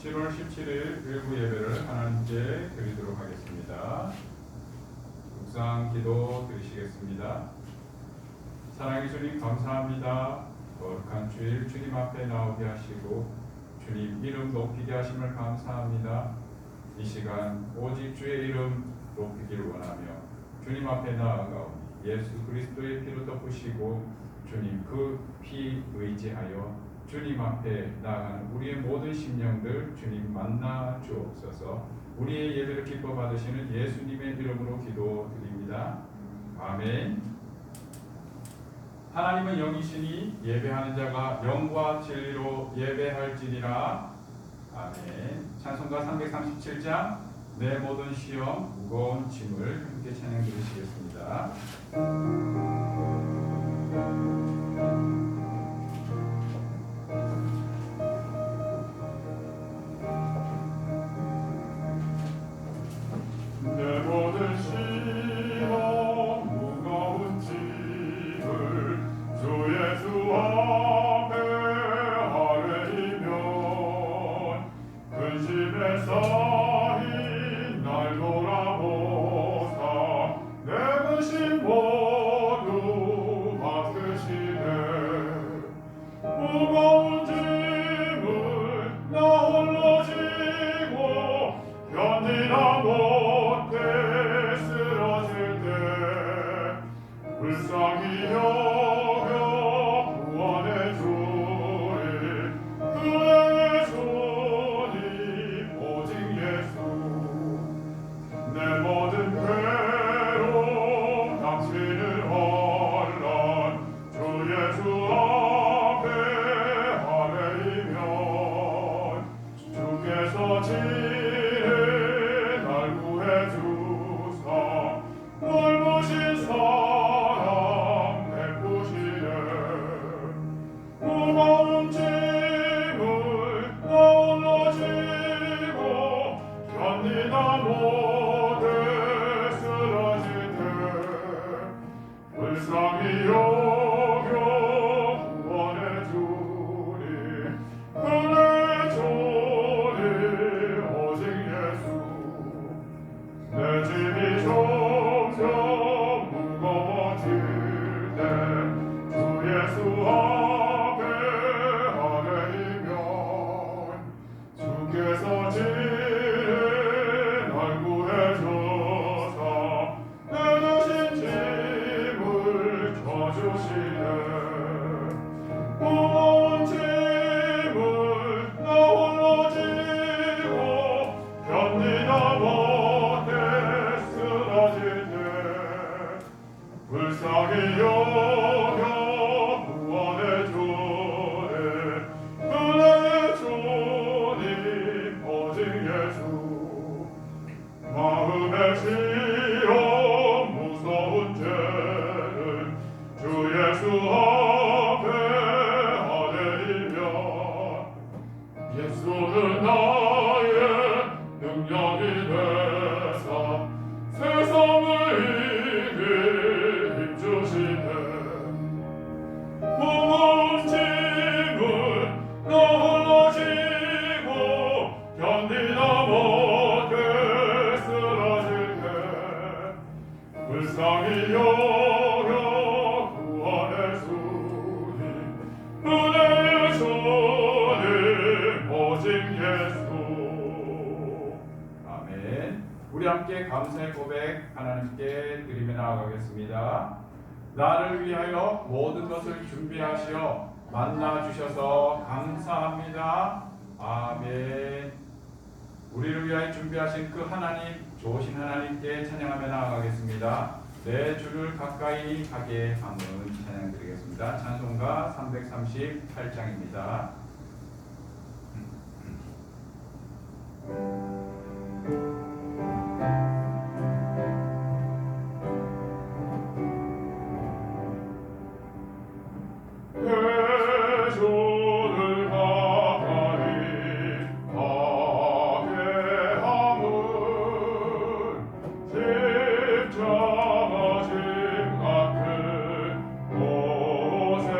7월 17일 일부 예배를 하나님께 드리도록 하겠습니다. 묵상 기도 드리시겠습니다. 사랑의 주님 감사합니다. 거룩한 주일 주님 앞에 나오게 하시고 주님 이름 높이게 하심을 감사합니다. 이 시간 오직 주의 이름 높이기를 원하며 주님 앞에 나아가오니 예수 그리스도의 피로 덮으시고 주님 그 피 의지하여 주님 앞에 나아가는 우리의 모든 심령들 주님 만나 주옵소서. 우리의 예배를 기뻐 받으시는 예수님의 이름으로 기도드립니다. 아멘. 하나님은 영이시니 예배하는 자가 영과 진리로 예배할지니라. 아멘. 찬송가 337장 내 모든 시험 무거운 짐을 함께 찬양 드리시겠습니다. 내 모든 시험 무거운 짐을 주 예수 앞에 아뢰이면 근심에 쌓인 날 돌아보사 내 근심 모두 맡으시네. 무거운 짐을 나 홀로 지고 견디다 못해 쓰러질 때 불쌍히 여겨 구원해 주리. 그의 손이 오직 예수. 내 모든 괴로움 당신을 혼란 주 예수 앞에 아뢰이면 주께서 날 구해주사 넓으신 사랑 베푸시네. 무거운 짐을 나 홀로 지고 견디다 못해 쓰러질 때 불쌍히 여겨 구원해 주리. 그의 손이 오직 예수. 내 짐이 점점 무거워질 때 주 예수 앞에 아뢰이면 주께서 지혜 날 구해줘서 내 주신 짐을 져주시네. 무거운 짐을 나 홀로 지고 견디다 못해 쓰러질 때 불쌍히 여겨 구원해 주네. 그의 손이 오직 예수. 마음의 시험 무서운 죄는 주 예수 앞에 아뢰이면 예수는 나의 능력이 되사 세상을 이길 힘주시네. 무거운 짐을 나 홀로 지고 견디다 못해 쓰러질 때 불쌍히 여겨 구원해 주니. 은혜의 손이 오직 예수. 아멘. 우리 함께 감사의 고백 하나님께 드리며 나아가겠습니다. 나를 위하여 모든 것을 준비하시어 만나 주셔서 감사합니다. 아멘. 우리를 위하여 준비하신 그 하나님, 좋으신 하나님께 찬양하며 나아가겠습니다. 내 주를 가까이 하게 함은 찬양 드리겠습니다. 찬송가 338장입니다. 내 주를 가까이 하게 함은 십자가 심 같은 고생이다.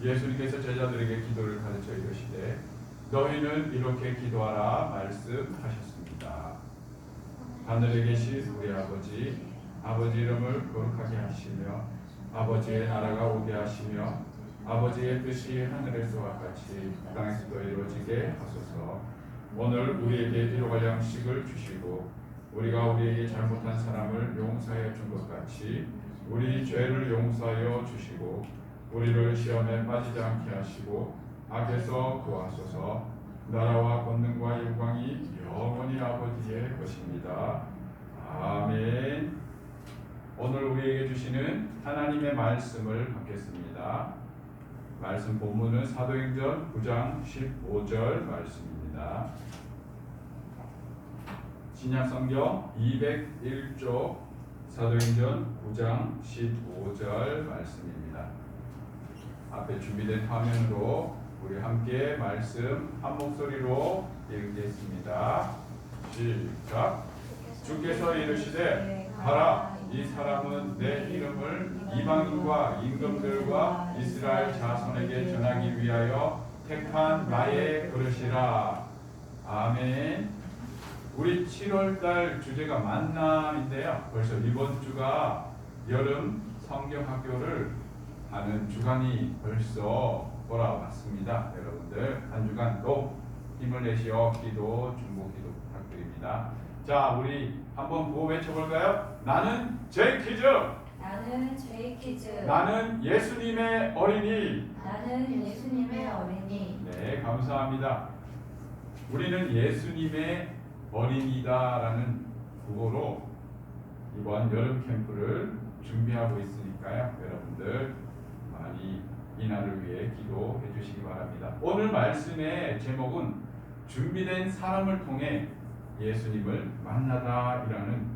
예수님께서 제자들에게 기도를 가르쳐 이르시되 너희는 이렇게 기도하라 말씀하셨습니다. 하늘에 계신 우리 아버지, 아버지 이름을 거룩하게 하시며 아버지의 나라가 오게 하시며 아버지의 뜻이 하늘에서와 같이 땅에서도 이루어지게 하소서. 오늘 우리에게 일용할 양식을 주시고 우리가 우리에게 잘못한 사람을 용서해 준 것 같이 우리 죄를 용서하여 주시고 우리를 시험에 빠지지 않게 하시고 악에서 구하소서. 나라와 권능과 영광이 영원히 아버지의 것입니다. 아멘. 오늘 우리에게 주시는 하나님의 말씀을 받겠습니다. 말씀 본문은 사도행전 9장 15절 말씀입니다. 신약성경 201쪽 사도행전 9장 15절 말씀입니다. 앞에 준비된 화면으로 우리 함께 말씀 한 목소리로 읽겠습니다. 시작. 주께서 이르시되 가라, 이 사람은 내 이름을 이방인과 임금들과 이스라엘 자손에게 전하기 위하여 택한 나의 그릇이라. 아멘. 우리 7월달 주제가 만남인데요. 벌써 이번 주가 여름 성경학교를 하는 주간이 벌써 돌아왔습니다. 여러분들 한 주간 또 힘을 내시어 기도, 중보기도 부탁드립니다. 자, 우리 한번 구호 외쳐볼까요? 나는 제이키즈. 나는 제이키즈. 나는 예수님의 어린이. 나는 예수님의 어린이. 네, 감사합니다. 우리는 예수님의 어린이다라는 구호로 이번 여름 캠프를 준비하고 있으니까요. 여러분들 많이 이날을 위해 기도해 주시기 바랍니다. 오늘 말씀의 제목은 준비된 사람을 통해 예수님을 만나다이라는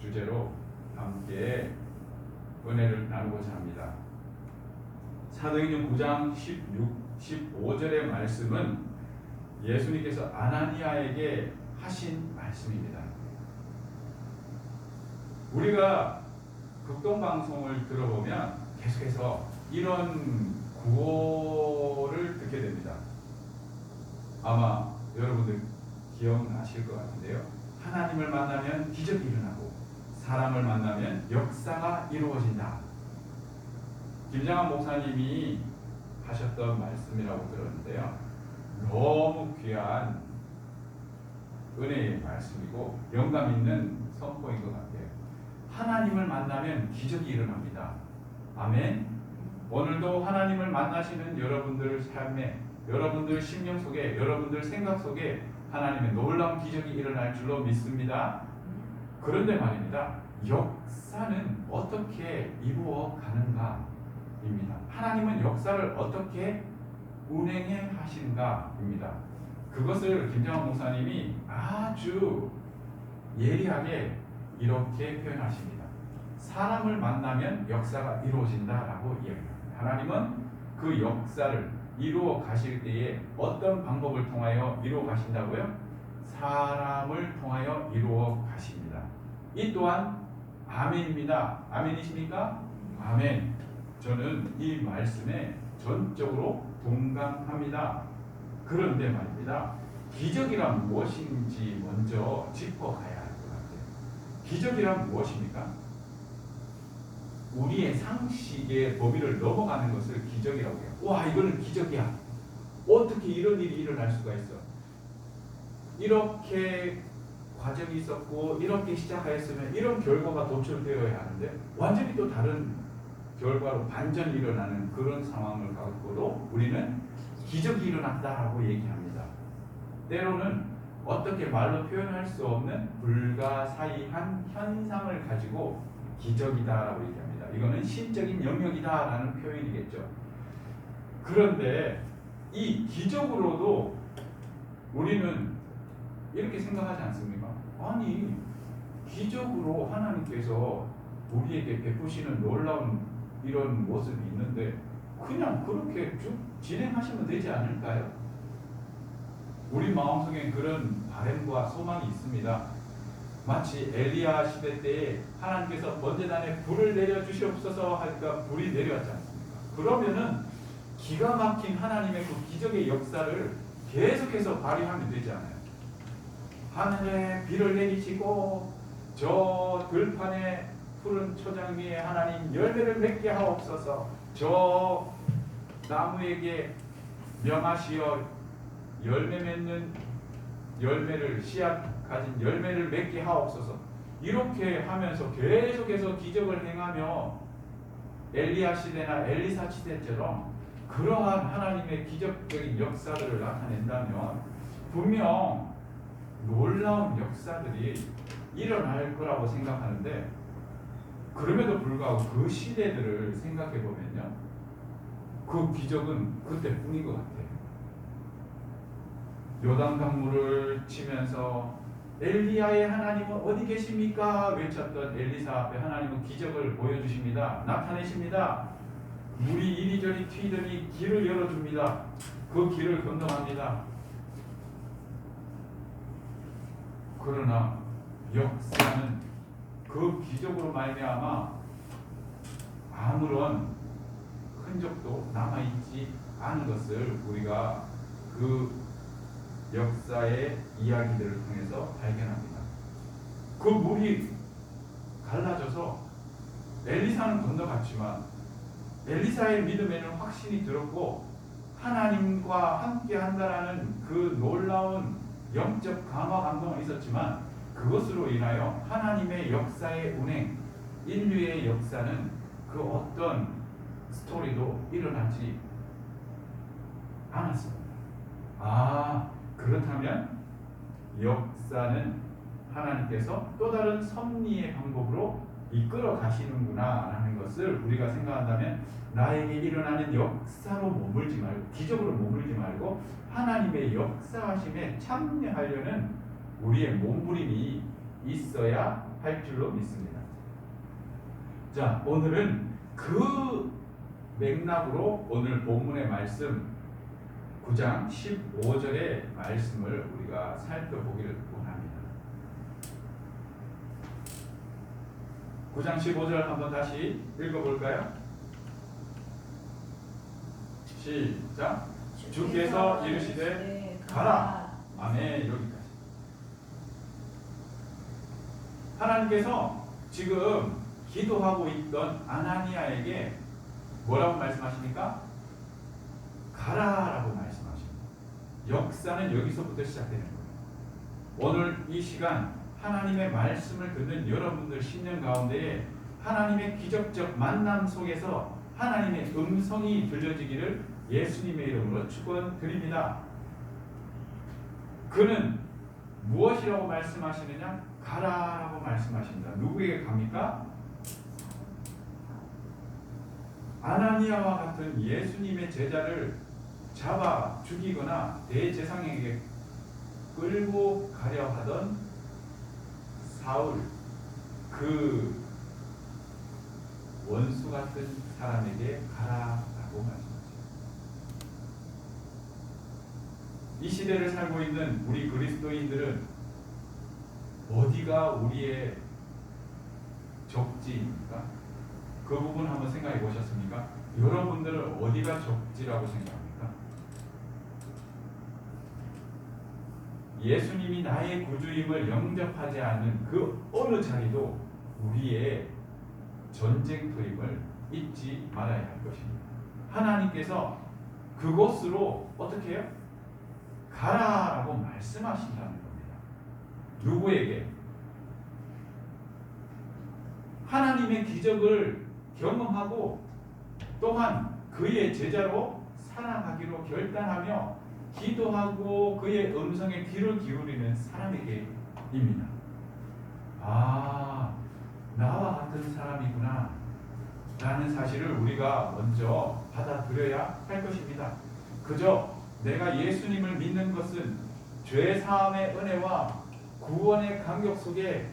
주제로 함께 은혜를 나누고자 합니다. 사도행전 9장 15절의 말씀은 예수님께서 아나니아에게 하신 말씀입니다. 우리가 극동방송을 들어보면 계속해서 이런 구호를 듣게 됩니다. 아마 여러분들 기억나실 것 같은데요. 하나님을 만나면 기적이 일어나고 사람을 만나면 역사가 이루어진다. 김장한 목사님이 하셨던 말씀이라고 들었는데요. 너무 귀한 은혜의 말씀이고 영감 있는 선포인 것 같아요. 하나님을 만나면 기적이 일어납니다. 아멘. 오늘도 하나님을 만나시는 여러분들 삶에, 여러분들 심령 속에, 여러분들 생각 속에 하나님의 놀라운 기적이 일어날 줄로 믿습니다. 그런데 말입니다. 역사는 어떻게 이루어 가는가입니다. 하나님은 역사를 어떻게 운행해 하시는가입니다. 그것을 김정환 목사님이 아주 예리하게 이렇게 표현하십니다. 사람을 만나면 역사가 이루어진다라고 이야기합니다. 하나님은 그 역사를 이루어 가실 때에 어떤 방법을 통하여 이루어 가신다고요? 사람을 통하여 이루어 가십니다. 이 또한 아멘입니다. 아멘이십니까? 아멘. 저는 이 말씀에 전적으로 동감합니다. 그런데 말입니다. 기적이란 무엇인지 먼저 짚어가야 할 것 같아요. 기적이란 무엇입니까? 우리의 상식의 범위를 넘어가는 것을 기적이라고 해요. 와, 이거는 기적이야. 어떻게 이런 일이 일어날 수가 있어? 이렇게 과정이 있었고 이렇게 시작하였으면 이런 결과가 도출되어야 하는데 완전히 또 다른 결과로 반전이 일어나는 그런 상황을 갖고도 우리는 기적이 일어났다라고 얘기합니다. 때로는 어떻게 말로 표현할 수 없는 불가사의한 현상을 가지고 기적이다라고 얘기합니다. 이거는 신적인 영역이다라는 표현이겠죠. 그런데 이 기적으로도 우리는 이렇게 생각하지 않습니까? 아니, 기적으로 하나님께서 우리에게 베푸시는 놀라운 이런 모습이 있는데 그냥 그렇게 쭉 진행하시면 되지 않을까요? 우리 마음속에 그런 바람과 소망이 있습니다. 마치 엘리야 시대 때에 하나님께서 번제단에 불을 내려 주시옵소서 하니까 불이 내려왔지 않습니까? 그러면은 기가 막힌 하나님의 그 기적의 역사를 계속해서 발휘하면 되지 않아요. 하늘에 비를 내리시고 저 들판에 푸른 초장 위에 하나님 열매를 맺게 하옵소서. 저 나무에게 명하시어 열매 맺는 열매를 씨앗 가진 열매를 맺게 하옵소서. 이렇게 하면서 계속해서 기적을 행하며 엘리야 시대나 엘리사 시대처럼 그러한 하나님의 기적적인 역사들을 나타낸다면 분명 놀라운 역사들이 일어날 거라고 생각하는데, 그럼에도 불구하고 그 시대들을 생각해 보면요, 그 기적은 그때뿐인 것 같아요. 요단강물을 치면서 엘리야의 하나님은 어디 계십니까? 외쳤던 엘리사 앞에 하나님은 기적을 보여주십니다. 나타내십니다. 물이 이리저리 튀더니 길을 열어줍니다. 그 길을 건너갑니다. 그러나 역사는 그 기적으로 말미암아 아무런 흔적도 남아있지 않은 것을 우리가 그 역사의 이야기들을 통해서 발견합니다. 그 물이 갈라져서 엘리사는 건너갔지만 엘리사의 믿음에는 확신이 들었고 하나님과 함께 한다라는 그 놀라운 영적 감화 감동은 있었지만, 그것으로 인하여 하나님의 역사의 운행, 인류의 역사는 그 어떤 스토리도 일어나지 않았습니다. 그렇다면 역사는 하나님께서 또 다른 섭리의 방법으로 이끌어 가시는구나 라는 것을 우리가 생각한다면, 나에게 일어나는 역사로 머물지 말고, 기적으로 머물지 말고 하나님의 역사하심에 참여하려는 우리의 몸부림이 있어야 할 줄로 믿습니다. 자, 오늘은 그 맥락으로 오늘 본문의 말씀 9장 15절의 말씀을 우리가 살펴보기를 원합니다. 9장 15절 한번 다시 읽어볼까요? 시작. 주께서 이르시되 가라. 아멘. 여기까지. 하나님께서 지금 기도하고 있던 아나니아에게 뭐라고 말씀하십니까? 가라라고 말씀하십니다. 역사는 여기서부터 시작되는 거예요. 오늘 이 시간 하나님의 말씀을 듣는 여러분들 심령 가운데에 하나님의 기적적 만남 속에서 하나님의 음성이 들려지기를 예수님의 이름으로 축원드립니다. 그는 무엇이라고 말씀하시느냐? 가라라고 말씀하십니다. 누구에게 갑니까? 아나니아와 같은 예수님의 제자를 잡아 죽이거나 대제사장에게 끌고 가려 하던 사울, 그 원수 같은 사람에게 가라라고 말씀하십니다. 이 시대를 살고 있는 우리 그리스도인들은 어디가 우리의 적지입니까? 그 부분 한번 생각해 보셨습니까? 여러분들은 어디가 적지라고 생각합니까? 예수님이 나의 구주임을 영접하지 않는 그 어느 자리도 우리의 전쟁터임을 잊지 말아야 할 것입니다. 하나님께서 그곳으로 어떻게 해요? 가라라고 말씀하신다는 겁니다. 누구에게? 하나님의 기적을 경험하고 또한 그의 제자로 살아가기로 결단하며 기도하고 그의 음성에 귀를 기울이는 사람에게입니다. 나와 같은 사람이구나 라는 사실을 우리가 먼저 받아들여야 할 것입니다. 그저 내가 예수님을 믿는 것은 죄사함의 은혜와 구원의 감격 속에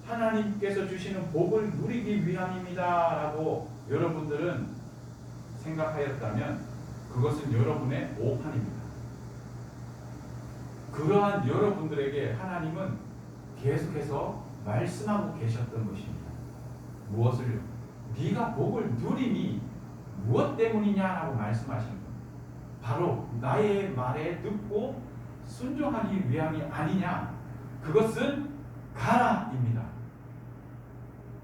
하나님께서 주시는 복을 누리기 위함입니다 라고 여러분들은 생각하였다면 그것은 여러분의 오판입니다. 그러한 여러분들에게 하나님은 계속해서 말씀하고 계셨던 것입니다. 무엇을요? 네가 복을 누림이 무엇 때문이냐라고 말씀하시는 겁니다. 바로 나의 말에 듣고 순종하기 위함이 아니냐. 그것은 가라입니다.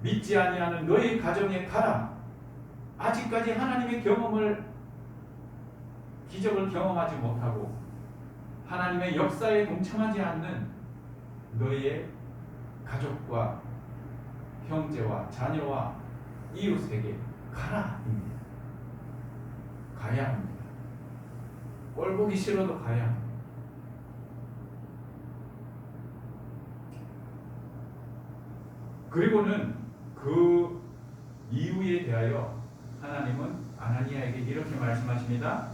믿지 아니하는 너의 가정에 가라. 아직까지 하나님의 기적을 경험하지 못하고 하나님의 역사에 동참하지 않는 너의 가족과 형제와 자녀와 이웃에게 가라입니다. 가야 합니다. 꼴 보기 싫어도 가야 합니다. 그리고는 그 이유에 대하여 하나님은 아나니아에게 이렇게 말씀하십니다.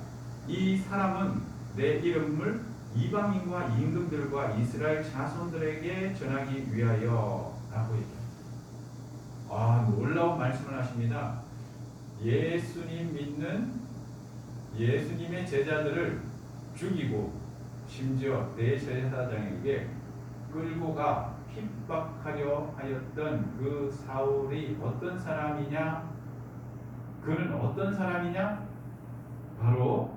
이 사람은 내 이름을 이방인과 임금들과 이스라엘 자손들에게 전하기 위하여 라고 얘기합니다. 놀라운 말씀을 하십니다. 예수님 믿는 예수님의 제자들을 죽이고 심지어 대제사장에게 끌고 가 핍박하려 하였던 그 사울이 어떤 사람이냐? 그는 어떤 사람이냐? 바로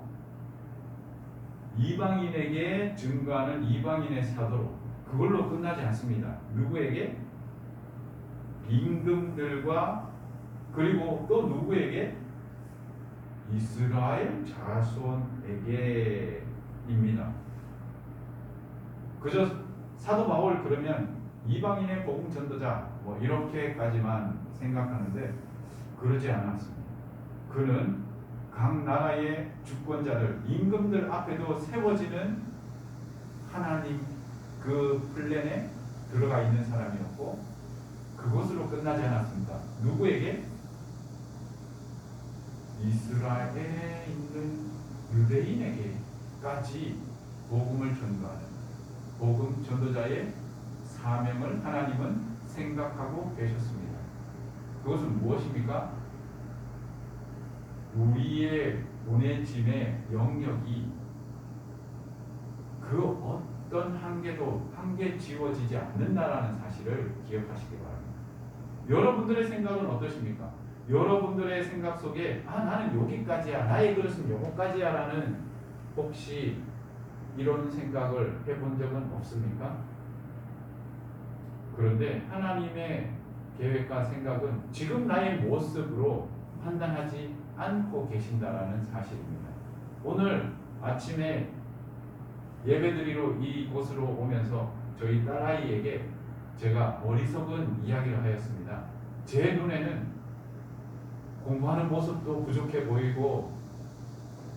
이방인에게 증거하는 이방인의 사도로. 그걸로 끝나지 않습니다. 누구에게? 임금들과 그리고 또 누구에게? 이스라엘 자손에게입니다. 그저 사도 바울 그러면 이방인의 복음 전도자 이렇게까지만 생각하는데 그러지 않았습니다. 그는 각 나라의 주권자들, 임금들 앞에도 세워지는 하나님 그 플랜에 들어가 있는 사람이었고 그것으로 끝나지 않았습니다. 누구에게? 이스라엘에 있는 유대인에게까지 복음을 전도하는 복음 전도자의 사명을 하나님은 생각하고 계셨습니다. 그것은 무엇입니까? 우리의 보내짐의 영역이 그 어떤 한계 지워지지 않는다라는 사실을 기억하시기 바랍니다. 여러분들의 생각은 어떠십니까? 여러분들의 생각 속에 나는 여기까지야, 나의 그릇은 요거까지야 라는 혹시 이런 생각을 해본 적은 없습니까? 그런데 하나님의 계획과 생각은 지금 나의 모습으로 판단하지 않고 계신다라는 사실입니다. 오늘 아침에 예배드리러 이곳으로 오면서 저희 딸아이에게 제가 어리석은 이야기를 하였습니다. 제 눈에는 공부하는 모습도 부족해 보이고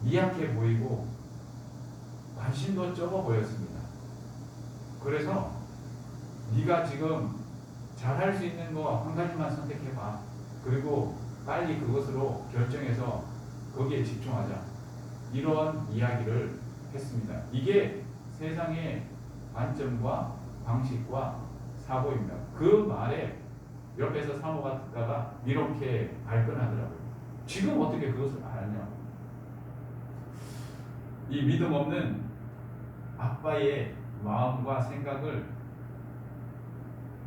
미약해 보이고 관심도 적어 보였습니다. 그래서 네가 지금 잘할 수 있는 거 한 가지만 선택해봐. 그리고 빨리 그것으로 결정해서 거기에 집중하자. 이런 이야기를 했습니다. 이게 세상의 관점과 방식과 사고입니다. 그 말에 옆에서 사모가 듣다가 이렇게 발끈하더라고요. 지금 어떻게 그것을 알았냐? 이 믿음 없는 아빠의 마음과 생각을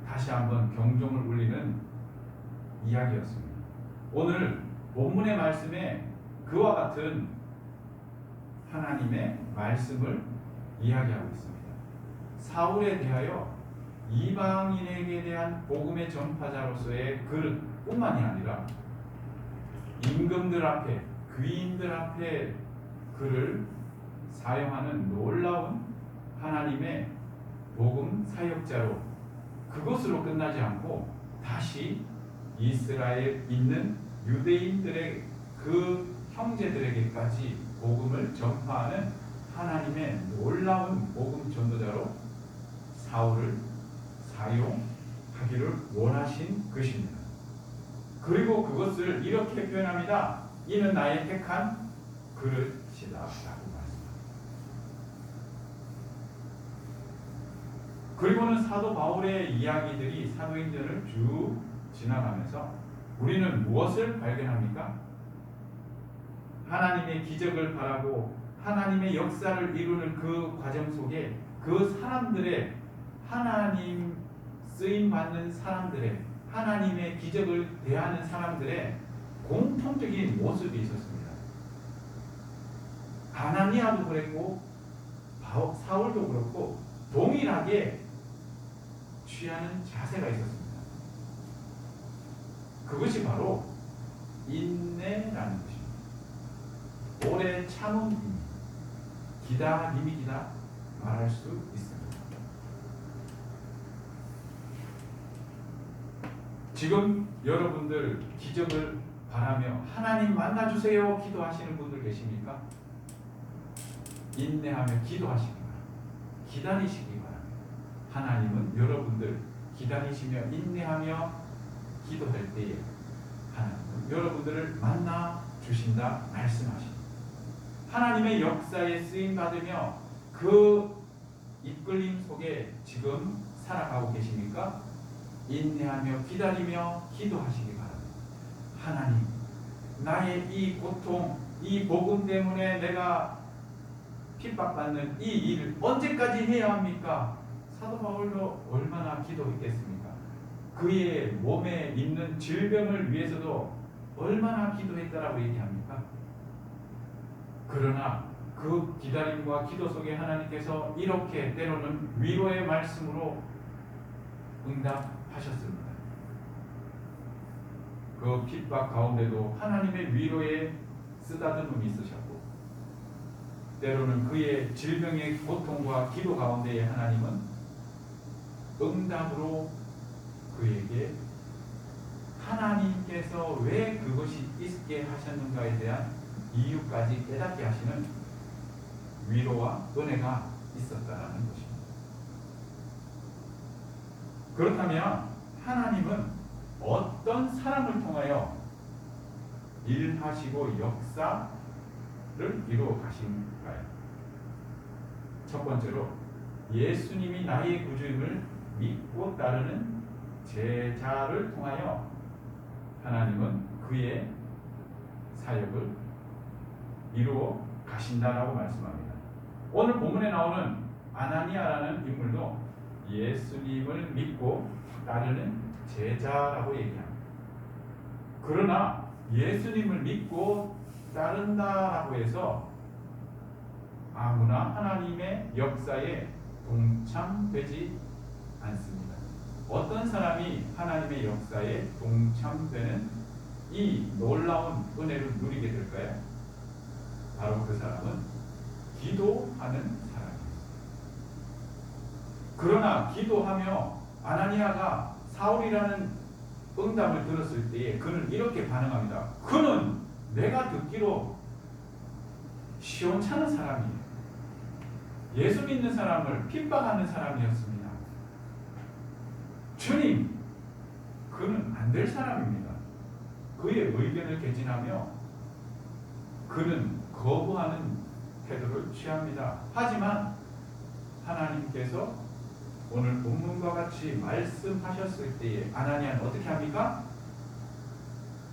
다시 한번 경종을 울리는 이야기였습니다. 오늘 본문의 말씀에 그와 같은 하나님의 말씀을 이야기하고 있습니다. 사울에 대하여 이방인에게 대한 복음의 전파자로서의 그뿐만이 아니라 임금들 앞에, 귀인들 앞에 그를 사용하는 놀라운 하나님의 복음 사역자로 그것으로 끝나지 않고 다시 이스라엘에 있는 유대인들의 그 형제들에게까지 복음을 전파하는 하나님의 놀라운 복음 전도자로 사울을 사용하기를 원하신 것입니다. 그리고 그것을 이렇게 표현합니다. 이는 나의 택한 그릇이다 라고 말씀합니다. 그리고는 사도 바울의 이야기들이 사도행전을 쭉 지나가면서 우리는 무엇을 발견합니까? 하나님의 기적을 바라고 하나님의 역사를 이루는 그 과정 속에 그 사람들의 하나님 쓰임받는 사람들의 하나님의 기적을 대하는 사람들의 공통적인 모습이 있었습니다. 아나니아도 그랬고 사울도 그렇고 동일하게 취하는 자세가 있었습니다. 그것이 바로 인내라는 것입니다. 오래 참음입니다. 기다림이기다 말할 수 있습니다. 지금 여러분들 기적을 바라며 하나님 만나주세요 기도하시는 분들 계십니까? 인내하며 기도하시기 바랍니다. 기다리시기 바랍니다. 하나님은 여러분들 기다리시며 인내하며 기도할 때에 하나님은 여러분들을 만나 주신다 말씀하십니다. 하나님의 역사에 쓰임 받으며 그 이끌림 속에 지금 살아가고 계십니까? 인내하며 기다리며 기도하시기 바랍니다. 하나님, 나의 이 고통, 이 복음 때문에 내가 핍박받는 이 일을 언제까지 해야 합니까? 사도 바울도 얼마나 기도했겠습니까? 그의 몸에 있는 질병을 위해서도 얼마나 기도했다라고 얘기합니까? 그러나 그 기다림과 기도 속에 하나님께서 이렇게 때로는 위로의 말씀으로 응답하셨습니다. 그 핍박 가운데도 하나님의 위로에 쓰다듬음이 있으셨고, 때로는 그의 질병의 고통과 기도 가운데에 하나님은 응답으로 그에게 하나님께서 왜 그것이 있게 하셨는가에 대한 이유까지 깨닫게 하시는 위로와 은혜가 있었다라는 것입니다. 그렇다면 하나님은 어떤 사람을 통하여 일하시고 역사를 이루어 가신가요? 첫 번째로 예수님이 나의 구주임을 믿고 따르는 제자를 통하여 하나님은 그의 사역을 이루어 가신다라고 말씀합니다. 오늘 본문에 나오는 아나니아라는 인물도 예수님을 믿고 따르는 제자라고 얘기합니다. 그러나 예수님을 믿고 따른다라고 해서 아무나 하나님의 역사에 동참되지 않습니다. 어떤 사람이 하나님의 역사에 동참되는 이 놀라운 은혜를 누리게 될까요? 바로 그 사람은 기도하는 사람입니다. 그러나 기도하며 아나니아가 사울이라는 응답을 들었을 때에 그는 이렇게 반응합니다. 그는 내가 듣기로 시원찮은 사람이에요. 예수 믿는 사람을 핍박하는 사람이었습니다. 주님, 그는 안 될 사람입니다. 그의 의견을 개진하며 그는 거부하는 태도를 취합니다. 하지만 하나님께서 오늘 본문과 같이 말씀하셨을 때에 아나니아는 어떻게 합니까?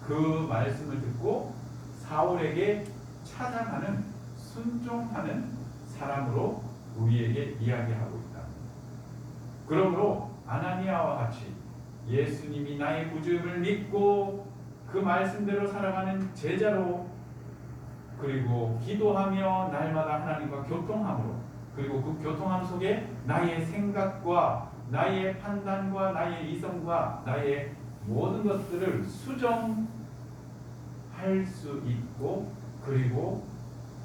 그 말씀을 듣고 사울에게 찾아가는 순종하는 사람으로 우리에게 이야기하고 있다. 그러므로 아나니아와 같이 예수님이 나의 구주임을 믿고 그 말씀대로 살아가는 제자로, 그리고 기도하며 날마다 하나님과 교통함으로, 그리고 그 교통함 속에 나의 생각과 나의 판단과 나의 이성과 나의 모든 것들을 수정할 수 있고, 그리고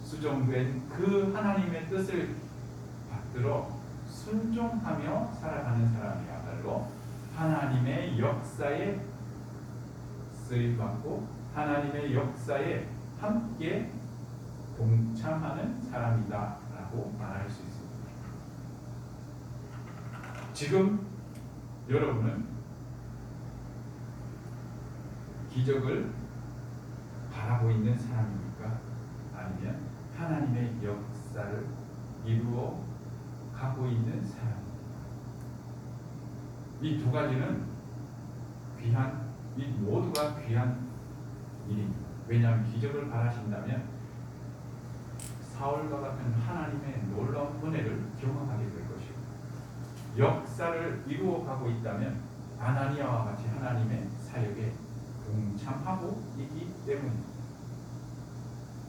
수정된 그 하나님의 뜻을 받들어 순종하며 살아가는 사람이야말로 하나님의 역사에 쓰임받고 하나님의 역사에 함께 동참하는 사람이다 라고 말할 수 있습니다. 지금 여러분은 기적을 바라고 있는 사람입니까? 아니면 하나님의 역사를 이루어 가고 있는 사람입니까? 이 두 가지는 귀한, 이 모두가 귀한 일입니다. 왜냐하면 기적을 바라신다면 사울과 같은 하나님의 놀라운 은혜를 경험하게 될 것이고, 역사를 이루어가고 있다면 아나니아와 같이 하나님의 사역에 동참하고 있기 때문입니다.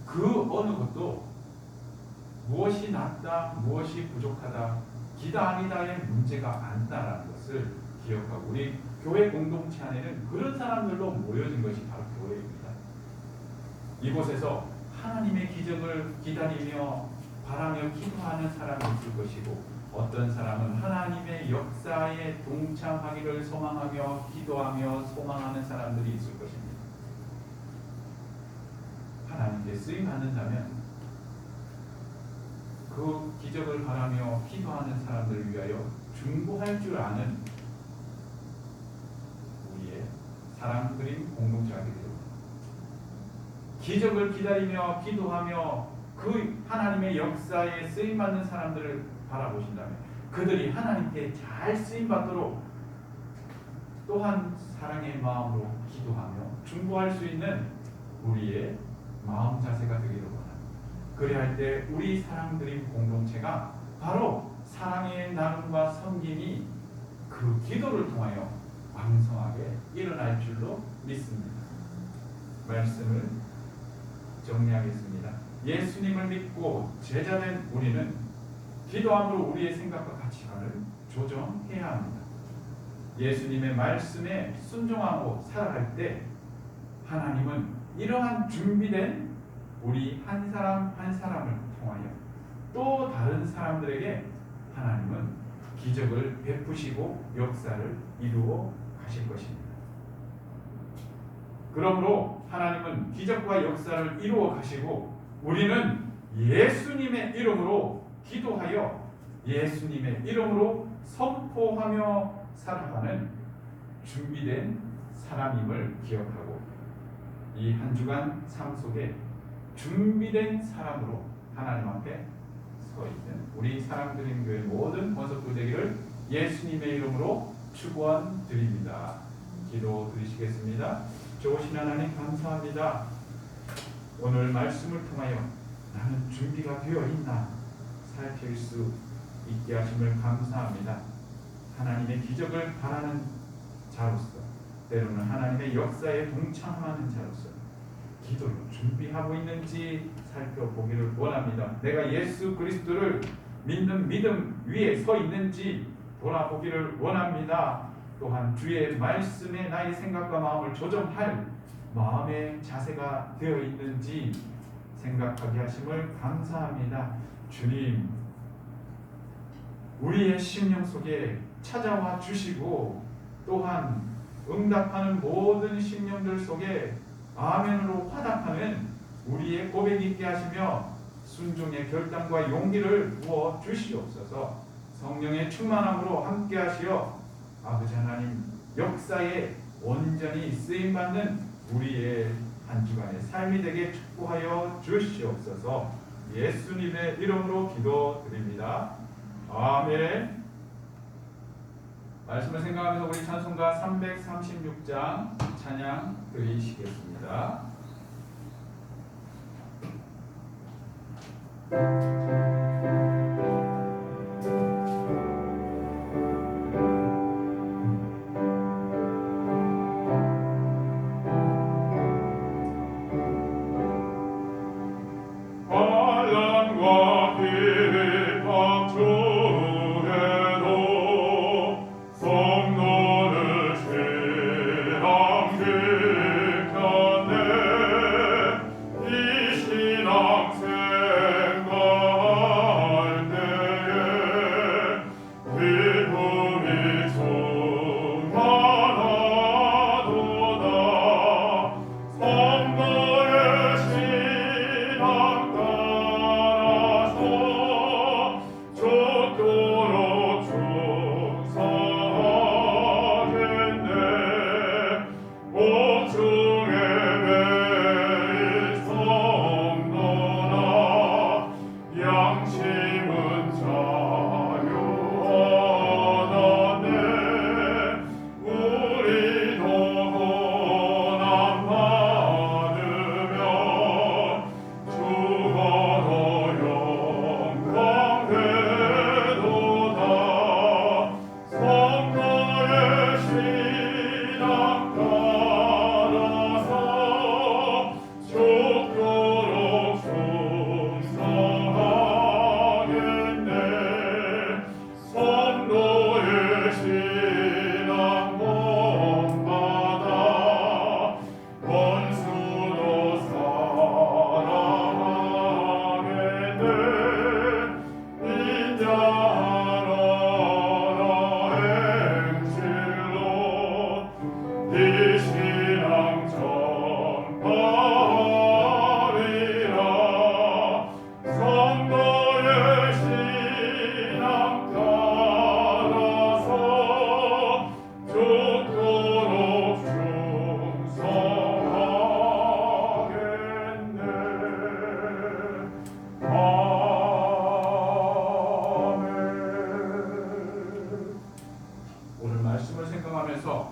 그 어느 것도 무엇이 낫다, 무엇이 부족하다, 기다 아니다의 문제가 않다라는 것을 기억하고 우리 교회 공동체 안에는 그런 사람들로 모여진 것이 바로 교회입니다. 이곳에서 하나님의 기적을 기다리며 바라며 기도하는 사람이 있을 것이고 어떤 사람은 하나님의 역사에 동참하기를 소망하며 기도하며 소망하는 사람들이 있을 것입니다. 하나님께 쓰임 받는다면 그 기적을 바라며 기도하는 사람들을 위하여 중보할 줄 아는 우리의 사랑 그림 공동체가 되기를 기적을 기다리며 기도하며 그 하나님의 역사에 쓰임받는 사람들을 바라보신다면 그들이 하나님께 잘 쓰임받도록 또한 사랑의 마음으로 기도하며 중보할 수 있는 우리의 마음 자세가 되기를 원합니다. 그래야 때 우리 사랑드림 공동체가 바로 사랑의 나눔과 섬김이 그 기도를 통하여 왕성하게 일어날 줄로 믿습니다. 말씀을 정리하겠습니다. 예수님을 믿고 제자된 우리는 기도함으로 우리의 생각과 가치관을 조정해야 합니다. 예수님의 말씀에 순종하고 살아갈 때 하나님은 이러한 준비된 우리 한 사람 한 사람을 통하여 또 다른 사람들에게 하나님은 기적을 베푸시고 역사를 이루어 가실 것입니다. 그러므로 하나님은 기적과 역사를 이루어 가시고 우리는 예수님의 이름으로 기도하여 예수님의 이름으로 선포하며 살아가는 준비된 사람임을 기억하고 이 한 주간 삶 속에 준비된 사람으로 하나님 앞에 서 있는 우리 사랑드림 교회 모든 권속들 되기를 예수님의 이름으로 축원드립니다. 기도 드리시겠습니다. 좋으신 하나님 감사합니다. 오늘 말씀을 통하여 나는 준비가 되어 있나 살필 수 있게 하심을 감사합니다. 하나님의 기적을 바라는 자로서 때로는 하나님의 역사에 동참하는 자로서 기도를 준비하고 있는지 살펴보기를 원합니다. 내가 예수 그리스도를 믿는 믿음 위에 서 있는지 돌아보기를 원합니다. 또한 주의 말씀에 나의 생각과 마음을 조정할 마음의 자세가 되어 있는지 생각하게 하심을 감사합니다. 주님, 우리의 심령 속에 찾아와 주시고 또한 응답하는 모든 심령들 속에 아멘으로 화답하는 우리의 고백이 있게 하시며 순종의 결단과 용기를 부어 주시옵소서. 성령의 충만함으로 함께 하시어 아버지 하나님 역사에 온전히 쓰임받는 우리의 한 주간의 삶이 되게 축복하여 주시옵소서. 예수님의 이름으로 기도드립니다. 아멘. 말씀을 생각하면서 우리 찬송가 336장 찬양 드리시겠습니다. 환란과 비방 중에도 성도를 신앙 지켰네. 이 신앙 생활 안에서